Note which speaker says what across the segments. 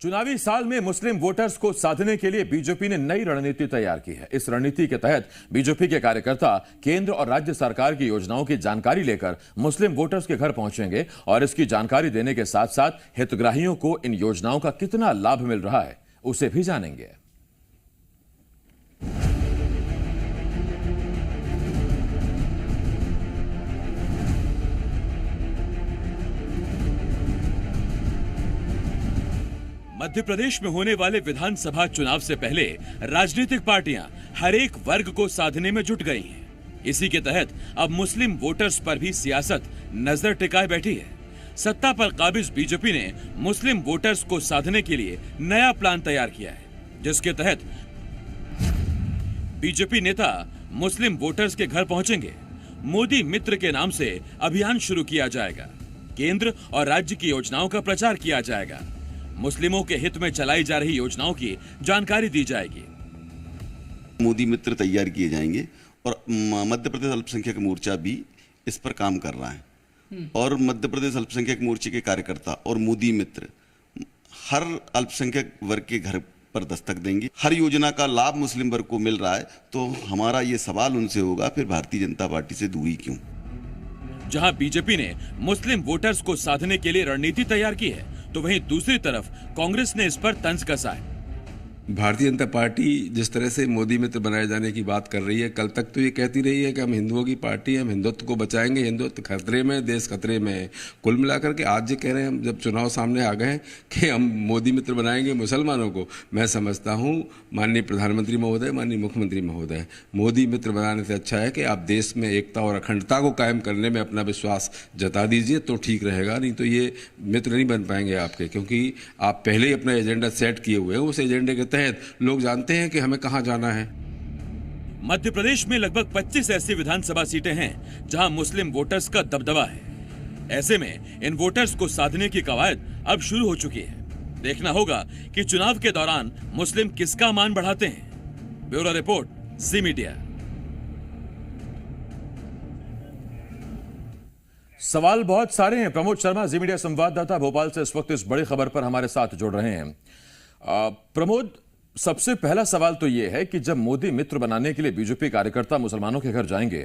Speaker 1: चुनावी साल में मुस्लिम वोटर्स को साधने के लिए बीजेपी ने नई रणनीति तैयार की है। इस रणनीति के तहत बीजेपी के कार्यकर्ता केंद्र और राज्य सरकार की योजनाओं की जानकारी लेकर मुस्लिम वोटर्स के घर पहुंचेंगे और इसकी जानकारी देने के साथ साथ हितग्राहियों को इन योजनाओं का कितना लाभ मिल रहा है उसे भी जानेंगे। मध्य प्रदेश में होने वाले विधानसभा चुनाव से पहले राजनीतिक पार्टियां हर एक वर्ग को साधने में जुट गई हैं। इसी के तहत अब मुस्लिम वोटर्स पर भी सियासत नजर टिकाए बैठी है। सत्ता पर काबिज बीजेपी ने मुस्लिम वोटर्स को साधने के लिए नया प्लान तैयार किया है, जिसके तहत बीजेपी नेता मुस्लिम वोटर्स के घर पहुंचेंगे। मोदी मित्र के नाम से अभियान शुरू किया जाएगा। केंद्र और राज्य की योजनाओं का प्रचार किया जाएगा। मुस्लिमों के हित में चलाई जा रही योजनाओं की जानकारी दी जाएगी।
Speaker 2: मोदी मित्र तैयार किए जाएंगे और मध्य प्रदेश अल्पसंख्यक मोर्चा भी इस पर काम कर रहा है और मध्य प्रदेश अल्पसंख्यक मोर्चे के कार्यकर्ता और मोदी मित्र हर अल्पसंख्यक वर्ग के घर पर दस्तक देंगे। हर योजना का लाभ मुस्लिम वर्ग को मिल रहा है, तो हमारा ये सवाल उनसे होगा, फिर भारतीय जनता पार्टी से दूरी क्यों?
Speaker 1: जहां बीजेपी ने मुस्लिम वोटर्स को साधने के लिए रणनीति तैयार की है, तो वहीं दूसरी तरफ कांग्रेस ने इस पर तंज कसा है।
Speaker 3: भारतीय जनता पार्टी जिस तरह से मोदी मित्र बनाए जाने की बात कर रही है, कल तक तो ये कहती रही है कि हम हिंदुओं की पार्टी है, हम हिंदुत्व को बचाएंगे, हिंदुत्व खतरे में, देश खतरे में है। कुल मिलाकर के आज ये कह रहे हैं, जब चुनाव सामने आ गए हैं कि हम मोदी मित्र बनाएंगे मुसलमानों को, मैं समझता हूँ माननीय प्रधानमंत्री महोदय, माननीय मुख्यमंत्री महोदय, मोदी मित्र बनाने से अच्छा है कि आप देश में एकता और अखंडता को कायम करने में अपना विश्वास जता दीजिए, तो ठीक रहेगा। नहीं तो ये मित्र नहीं बन पाएंगे आपके, क्योंकि आप पहले ही अपना एजेंडा सेट किए हुए हैं। उस एजेंडे के तहत लोग जानते हैं कि हमें कहां जाना है।
Speaker 1: मध्य प्रदेश में लगभग 25 ऐसी विधानसभा सीटें हैं जहां मुस्लिम वोटर्स का दबदबा है। ऐसे में इन वोटर्स को साधने की कवायद अब शुरू हो चुकी है। देखना होगा कि चुनाव के दौरान मुस्लिम किसका मान बढ़ाते हैं। ब्यूरो रिपोर्ट, जी मीडिया। सवाल बहुत सारे हैं। प्रमोद शर्मा, जी मीडिया संवाददाता भोपाल से इस वक्त इस बड़ी खबर पर हमारे साथ जुड़ रहे हैं। प्रमोद, सबसे पहला सवाल तो यह है कि जब मोदी मित्र बनाने के लिए बीजेपी कार्यकर्ता मुसलमानों के घर जाएंगे,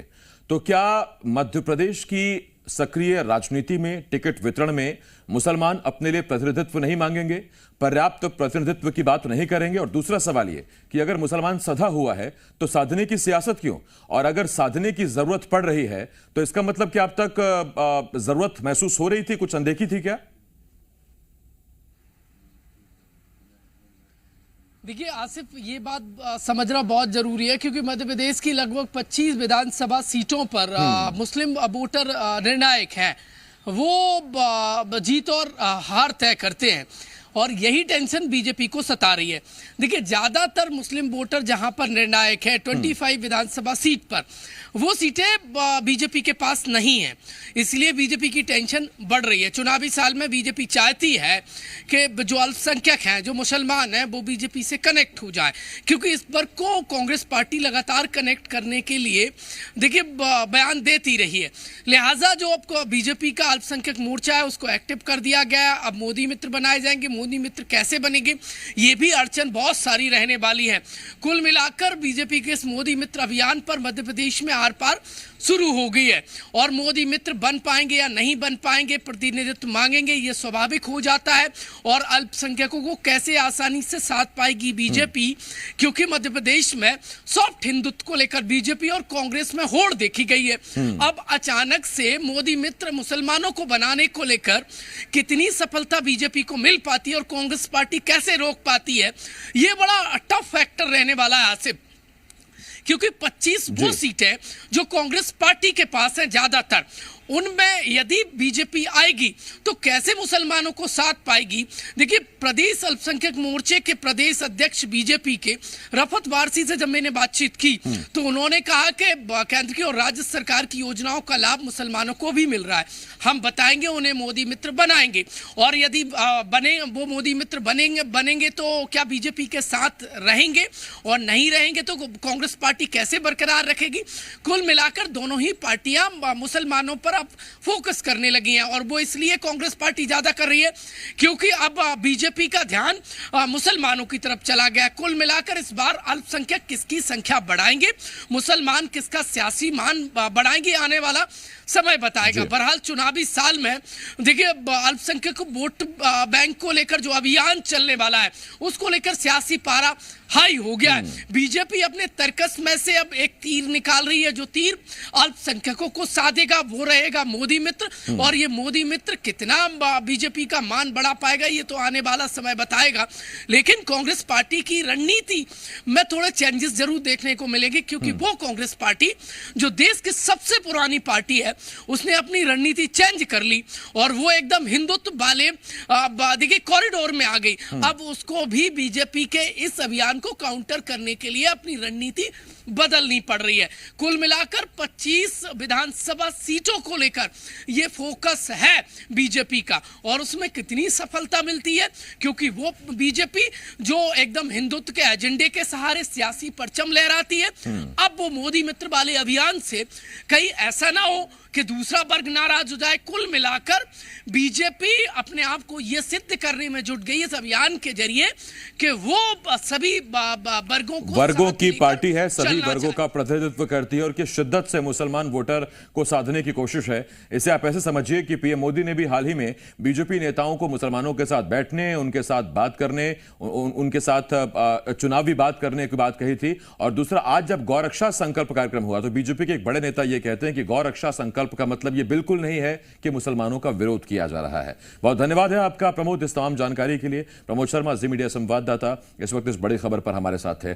Speaker 1: तो क्या मध्य प्रदेश की सक्रिय राजनीति में, टिकट वितरण में मुसलमान अपने लिए प्रतिनिधित्व नहीं मांगेंगे, पर्याप्त प्रतिनिधित्व की बात नहीं करेंगे? और दूसरा सवाल यह कि अगर मुसलमान सधा हुआ है तो साधने की सियासत क्यों? और अगर साधने की जरूरत पड़ रही है तो इसका मतलब कि अब तक जरूरत महसूस हो रही थी, कुछ अनदेखी थी क्या?
Speaker 4: देखिए आसिफ, ये बात समझना बहुत जरूरी है, क्योंकि मध्य प्रदेश की लगभग 25 विधानसभा सीटों पर मुस्लिम वोटर निर्णायक हैं। वो जीत और हार तय करते हैं और यही टेंशन बीजेपी को सता रही है। देखिए, ज्यादातर मुस्लिम वोटर जहां पर निर्णायक है 25 विधानसभा सीट पर, वो सीटें बीजेपी के पास नहीं है, इसलिए बीजेपी की टेंशन बढ़ रही है। चुनावी साल में बीजेपी चाहती है कि जो अल्पसंख्यक हैं, जो मुसलमान हैं, वो बीजेपी से कनेक्ट हो जाए, क्योंकि इस वर्ग को कांग्रेस पार्टी लगातार कनेक्ट करने के लिए देखिए बयान देती रही है। लिहाजा जो अब बीजेपी का अल्पसंख्यक मोर्चा है उसको एक्टिव कर दिया गया। अब मोदी मित्र बनाए जाएंगे। मोदी मित्र कैसे बनेंगे, ये भी अड़चन बहुत सारी रहने वाली है। कुल मिलाकर बीजेपी के इस मोदी मित्र अभियान पर मध्य प्रदेश में आर पार शुरू हो गई है। और मोदी मित्र बन पाएंगे या नहीं बन पाएंगे, प्रतिनिधित्व मांगेंगे, ये स्वाभाविक हो जाता है। और अल्पसंख्यकों को कैसे आसानी से साथ पाएगी बीजेपी, क्योंकि मध्य प्रदेश में सॉफ्ट हिंदुत्व को लेकर बीजेपी और कांग्रेस में होड़ देखी गई है। अब अचानक से मोदी मित्र मुसलमानों को बनाने को लेकर कितनी सफलता बीजेपी को मिल पाती है और कांग्रेस पार्टी कैसे रोक पाती है, ये बड़ा टफ फैक्टर रहने वाला है आसिफ। क्योंकि 25 वो सीटें जो कांग्रेस पार्टी के पास हैं ज्यादातर, उनमें यदि बीजेपी आएगी तो कैसे मुसलमानों को साथ पाएगी? देखिए, प्रदेश अल्पसंख्यक मोर्चे के प्रदेश अध्यक्ष बीजेपी के रफत वारसी से जब मैंने बातचीत की तो उन्होंने कहा कि केंद्र की और राज्य सरकार की योजनाओं का लाभ मुसलमानों को भी मिल रहा है, हम बताएंगे, उन्हें मोदी मित्र बनाएंगे। और यदि वो मोदी मित्र बनेंगे तो क्या बीजेपी के साथ रहेंगे, और नहीं रहेंगे तो कांग्रेस पार्टी कैसे बरकरार रखेगी? कुल मिलाकर दोनों ही पार्टियां मुसलमानों पर अब फोकस करने लगी हैं। और वो इसलिए कांग्रेस पार्टी ज्यादा कर रही है क्योंकि अब बीजेपी का ध्यान मुसलमानों की तरफ चला गया। कुल मिलाकर इस बार अल्पसंख्यक किसकी संख्या बढ़ाएंगे, मुसलमान किसका सियासी मान बढ़ाएंगे, आने वाला समय बताएगा। बहरहाल चुनावी साल में देखिए अल्पसंख्यक वोट बैंक को लेकर जो अभियान चलने वाला है उसको लेकर सियासी पारा हाई हो गया है। बीजेपी अपने तर्कस में से अब एक तीर निकाल रही है, जो तीर अल्पसंख्यकों को साधेगा वो रहेगा मोदी मित्र। और ये मोदी मित्र कितना बीजेपी का मान बढ़ा पाएगा ये तो आने वाला समय बताएगा। लेकिन कांग्रेस पार्टी की रणनीति में थोड़े चेंजेस जरूर देखने को मिलेंगे क्योंकि वो कांग्रेस पार्टी जो देश की सबसे पुरानी पार्टी है उसने अपनी रणनीति चेंज कर ली और वो एकदम हिंदुत्व वाले देखिए कॉरिडोर में आ गई। अब उसको भी बीजेपी के इस अभियान को काउंटर करने के लिए अपनी रणनीति बदलनी पड़ रही है। कुल मिलाकर 25 विधानसभा सीटों को लेकर यह फोकस है बीजेपी का और उसमें कितनी सफलता मिलती है क्योंकि वो बीजेपी जो एकदम हिंदुत्व के एजेंडे के सहारे सियासी परचम लहराती है, अब वो मोदी मित्र वाले अभियान से कहीं ऐसा ना हो कि दूसरा वर्ग नाराज हो जाए। कुल मिलाकर बीजेपी अपने आप को यह सिद्ध करने में जुट गई इस अभियान के जरिए कि वो सभी वर्गों
Speaker 1: की पार्टी है, सभी वर्गों का प्रतिनिधित्व करती है और किस शिद्दत से मुसलमान वोटर को साधने की कोशिश है। इसे आप ऐसे समझिए कि पीएम मोदी ने भी हाल ही में बीजेपी नेताओं को मुसलमानों के साथ बैठने, उनके साथ बात करने, उनके साथ चुनावी बात करने की बात कही थी। और दूसरा, आज जब गौरक्षा संकल्प कार्यक्रम हुआ तो बीजेपी के एक बड़े नेता यह कहते हैं कि गौरक्षा संकल्प का मतलब यह बिल्कुल नहीं है कि मुसलमानों का विरोध किया जा रहा है। बहुत धन्यवाद है आपका प्रमोद इस तमाम जानकारी के लिए। प्रमोद शर्मा, जी मीडिया संवाददाता, इस वक्त इस बड़ी खबर पर हमारे साथ थे।